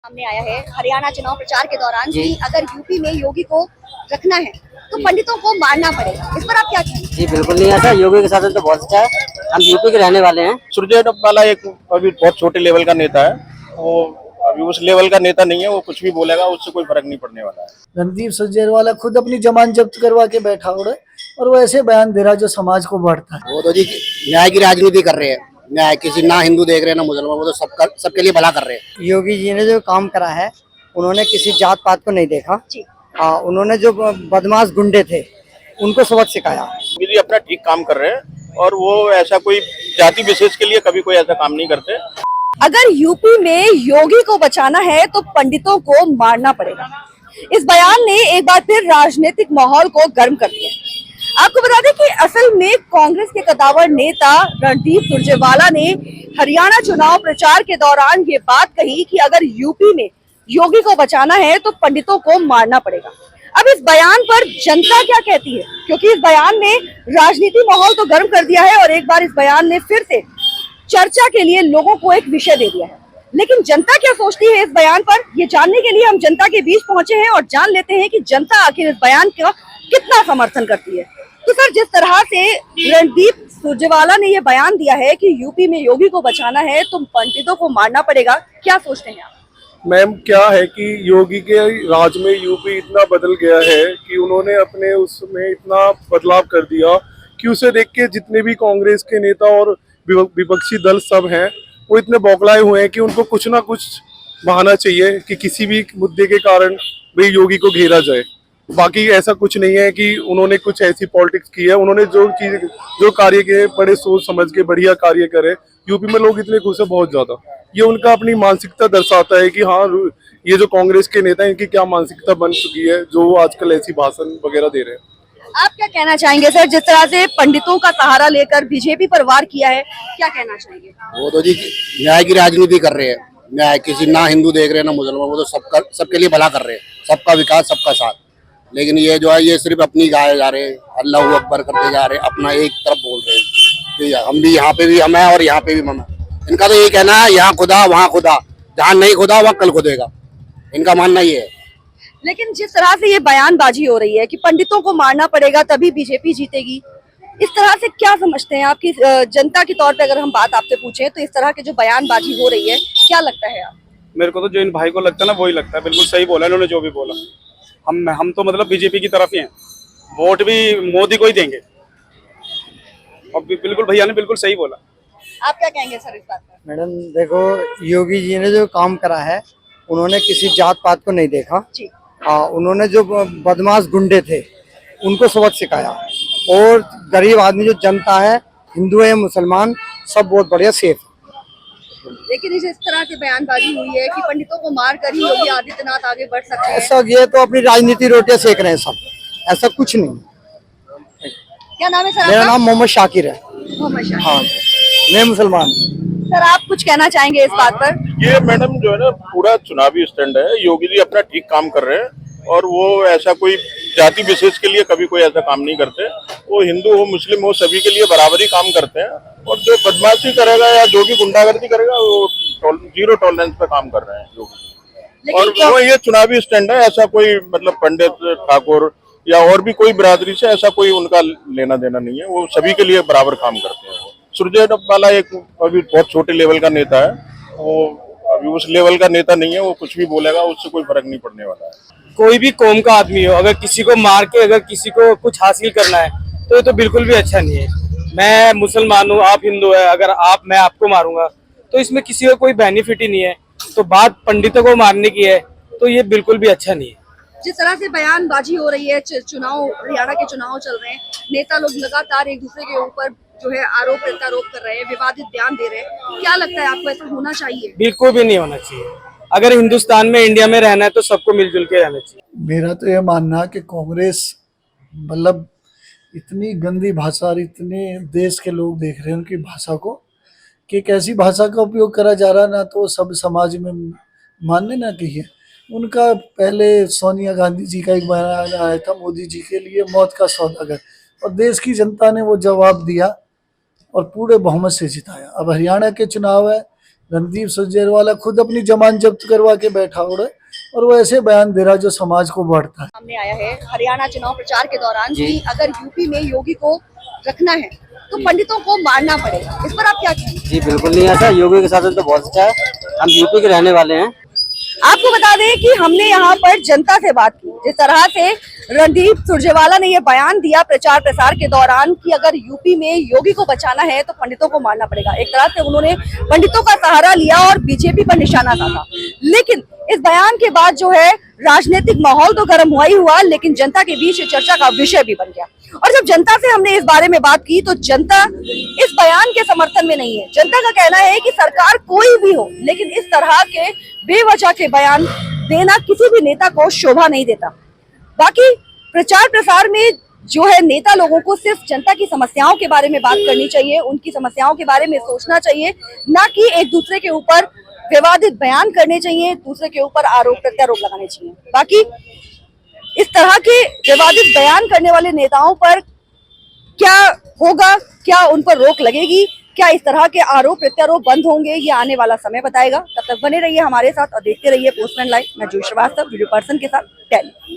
सामने आया है हरियाणा चुनाव प्रचार के दौरान कि अगर यूपी में योगी को रखना है तो पंडितों को मारना पड़ेगा। इस पर आप क्या कहेंगे? जी बिल्कुल नहीं ऐसा, योगी के शासन तो बहुत अच्छा है। हम यूपी के रहने वाले हैं। सुरजेवाला डब्बाला एक अभी बहुत छोटे लेवल का नेता है, वो अभी उस लेवल का नेता नहीं है। वो कुछ भी बोलेगा उससे कोई फर्क नहीं पड़ने वाला है। रणदीप सुरजेवाला खुद अपनी जमानत जब्त करवा के बैठा हो रहा है और वो ऐसे बयान दे रहा है जो समाज को बांटता है। वो तो जी न्याय की राजनीति कर रहे हैं। न्याय किसी ना हिंदू देख रहे हैं ना मुसलमान, वो तो सबके लिए भला कर रहे हैं। योगी जी ने जो काम करा है उन्होंने किसी जात पात को नहीं देखा। उन्होंने जो बदमाश गुंडे थे उनको सबक सिखाया। योगी जी अपना ठीक काम कर रहे हैं और वो ऐसा कोई जाति विशेष के लिए कभी कोई ऐसा काम नहीं करते। अगर यूपी में योगी को बचाना है तो पंडितों को मारना पड़ेगा। इस बयान ने एक बार फिर राजनीतिक माहौल को गर्म कर दिया। आपको बता दें कि असल में कांग्रेस के कद्दावर नेता रणदीप सुरजेवाला ने हरियाणा चुनाव प्रचार के दौरान ये बात कही कि अगर यूपी में योगी को बचाना है तो पंडितों को मारना पड़ेगा। अब इस बयान पर जनता क्या कहती है, क्योंकि इस बयान ने राजनीति माहौल तो गर्म कर दिया है और एक बार इस बयान ने फिर से चर्चा के लिए लोगों को एक विषय दे दिया है। लेकिन जनता क्या सोचती है इस बयान पर, ये जानने के लिए हम जनता के बीच पहुंचे हैं और जान लेते हैं कि जनता आखिर इस बयान का कितना समर्थन करती है। तो सर, जिस तरह से रणदीप सुरजेवाला ने ये बयान दिया है कि यूपी में योगी को बचाना है तो पंडितों को मारना पड़ेगा, क्या सोचते हैं आप? मैम, क्या है कि योगी के राज में यूपी इतना बदल गया है कि उन्होंने अपने उसमें इतना बदलाव कर दिया कि उसे देख के जितने भी कांग्रेस के नेता और विपक्षी दल सब हैं वो इतने बौखलाए हुए हैं कि उनको कुछ ना कुछ बहाना चाहिए कि किसी भी मुद्दे के कारण भाई योगी को घेरा जाए। बाकी ऐसा कुछ नहीं है कि उन्होंने कुछ ऐसी पॉलिटिक्स की है। उन्होंने जो कार्य किए बड़े सोच समझ के बढ़िया कार्य करे। यूपी में लोग इतने खुश है बहुत ज्यादा। ये उनका अपनी मानसिकता दर्शाता है कि हाँ, ये जो कांग्रेस के नेता हैं इनकी क्या मानसिकता बन चुकी है जो आजकल ऐसी भाषण वगैरह दे रहे हैं। आप क्या कहना चाहेंगे सर, जिस तरह से पंडितों का सहारा लेकर बीजेपी पर वार किया है, क्या कहना चाहेंगे? वो तो जी न्याय की राजनीति कर रहे हैं। न्याय किसी ना हिंदू देख रहे हैं ना मुसलमान, वो तो सबके लिए भला कर रहे हैं। सबका विकास सबका साथ। लेकिन ये जो है ये सिर्फ अपनी गाए जा रहे हैं, अल्लाह अकबर करते जा रहे हैं, अपना एक तरफ बोल रहे हैं। हम भी यहाँ पे भी हम हैं और यहाँ पे भी हम हैं। इनका तो यही कहना है यहाँ खुदा वहाँ खुदा, जहाँ नहीं खुदा वहाँ कल खुदेगा। इनका मानना ये है। लेकिन जिस तरह से ये बयानबाजी हो रही है कि पंडितों को मारना पड़ेगा तभी बीजेपी जीतेगी, इस तरह से क्या समझते हैं आपकी जनता के तौर पे अगर हम बात आपसे पूछें तो इस तरह के जो बयानबाजी हो रही है, क्या लगता है आप? मेरे को तो जो इन भाई को लगता है ना वही लगता है। बिल्कुल सही बोला इन्होंने जो भी बोला। हम तो मतलब बीजेपी की तरफ ही हैं। वोट भी मोदी को ही देंगे। और बिल्कुल भैया ने बिल्कुल सही बोला। आप क्या कहेंगे सर इस बात पर? मैडम देखो, योगी जी ने जो काम करा है उन्होंने किसी जात पात को नहीं देखा। उन्होंने जो बदमाश गुंडे थे उनको सबक सिखाया और गरीब आदमी जो जनता है, हिंदू है मुसलमान, सब बहुत बढ़िया सेफ। लेकिन इस तरह की बयानबाजी हुई है कि पंडितों को मार कर ही योगी आदित्यनाथ आगे बढ़ सकते हैं। ऐसा ये तो अपनी राजनीति रोटियां सेक रहे हैं सब, ऐसा कुछ नहीं। क्या नाम है सर? मेरा नाम मोहम्मद शाकिर है। मोहम्मद शाकिर। हाँ, मैं मुसलमान। सर, आप कुछ कहना चाहेंगे इस बात पर? ये मैडम जो है ना पूरा चुनावी स्टैंड है। योगी जी अपना ठीक काम कर रहे हैं और वो ऐसा कोई जाति विशेष के लिए कभी कोई ऐसा काम नहीं करते। वो हिंदू हो मुस्लिम हो सभी के लिए बराबरी काम करते हैं। और जो बदमाशी करेगा या जो भी गुंडागर्दी करेगा वो जीरो टॉलरेंस पे काम कर रहे हैं योगी। और वो ये चुनावी स्टैंड है। ऐसा कोई मतलब पंडित ठाकुर या और भी कोई बिरादरी से ऐसा कोई उनका लेना देना नहीं है। वो सभी के लिए बराबर काम करते हैं। सुरजेवाला एक अभी बहुत छोटे लेवल का नेता है। वो अभी उस लेवल का नेता नहीं है। वो कुछ भी बोलेगा उससे कोई फर्क नहीं पड़ने वाला है। कोई भी कौम का आदमी हो, अगर किसी को मार के अगर किसी को कुछ हासिल करना है तो ये तो बिल्कुल भी अच्छा नहीं है। मैं मुसलमान हूँ, आप हिंदू है, अगर मैं आपको मारूंगा तो इसमें किसी को कोई बेनिफिट ही नहीं है। तो बात पंडितों को मारने की है तो ये बिल्कुल भी अच्छा नहीं है। जिस तरह से बयानबाजी हो रही है, चुनाव हरियाणा के चुनाव चल रहे हैं, नेता लोग लगातार एक दूसरे के ऊपर जो है आरोप प्रत्यारोप कर रहे हैं, विवादित बयान दे रहे हैं, क्या लगता है आपको ऐसा होना चाहिए? बिल्कुल भी नहीं होना चाहिए। अगर हिंदुस्तान में इंडिया में रहना है तो सबको मिलजुल के रहना चाहिए। मेरा तो यह मानना है कि कांग्रेस मतलब इतनी गंदी भाषा और इतने देश के लोग देख रहे हैं उनकी भाषा को कि एक ऐसी भाषा का उपयोग करा जा रहा ना तो सब समाज में मानने ना चाहिए। उनका पहले सोनिया गांधी जी का एक बयान आया था, मोदी जी के लिए मौत का सौदागर, और देश की जनता ने वो जवाब दिया और पूरे बहुमत से जिताया। अब हरियाणा के चुनाव है, रणदीप सुरजेवाला खुद अपनी जमानत जब्त करवा के बैठा हुआ है और वो ऐसे बयान दे रहा है जो समाज को बढ़ता है। सामने आया है हरियाणा चुनाव प्रचार के दौरान कि अगर यूपी में योगी को रखना है तो पंडितों को मारना पड़ेगा, इस पर आप क्या कहेंगे? जी बिल्कुल नहीं ऐसा, योगी के शासन तो बहुत अच्छा है, हम यूपी के रहने वाले हैं। आपको बता दें कि हमने यहाँ पर जनता से बात की, जिस तरह से रणदीप सुरजेवाला ने ये बयान दिया प्रचार प्रसार के दौरान कि अगर यूपी में योगी को बचाना है तो पंडितों को मारना पड़ेगा। एक तरह से उन्होंने पंडितों का सहारा लिया और बीजेपी पर निशाना साधा। लेकिन इस बयान के बाद जो है राजनीतिक माहौल तो गर्म हुआ ही हुआ, लेकिन जनता के बीच चर्चा का विषय भी बन गया। और जब जनता से हमने इस बारे में बात की तो जनता इस बयान के समर्थन में नहीं है। जनता का कहना है कि सरकार कोई भी हो, लेकिन इस तरह के बेवजह के बयान देना किसी भी नेता को शोभा नहीं देता। बाकी प्रचार प्रसार में जो है नेता लोगों को सिर्फ जनता की समस्याओं के बारे में बात करनी चाहिए, उनकी समस्याओं के बारे में सोचना चाहिए, ना कि एक दूसरे के ऊपर विवादित बयान करने चाहिए, दूसरे के ऊपर आरोप प्रत्यारोप लगाने चाहिए। बाकी इस तरह के विवादित बयान करने वाले नेताओं पर क्या होगा, क्या उन पर रोक लगेगी, क्या इस तरह के आरोप प्रत्यारोप बंद होंगे, ये आने वाला समय बताएगा। तब तक बने रहिए हमारे साथ और देखते रहिए पोस्टमैन लाइव। मैं जूही श्रीवास्तव वीडियो पर्सन के साथ दिल्ली।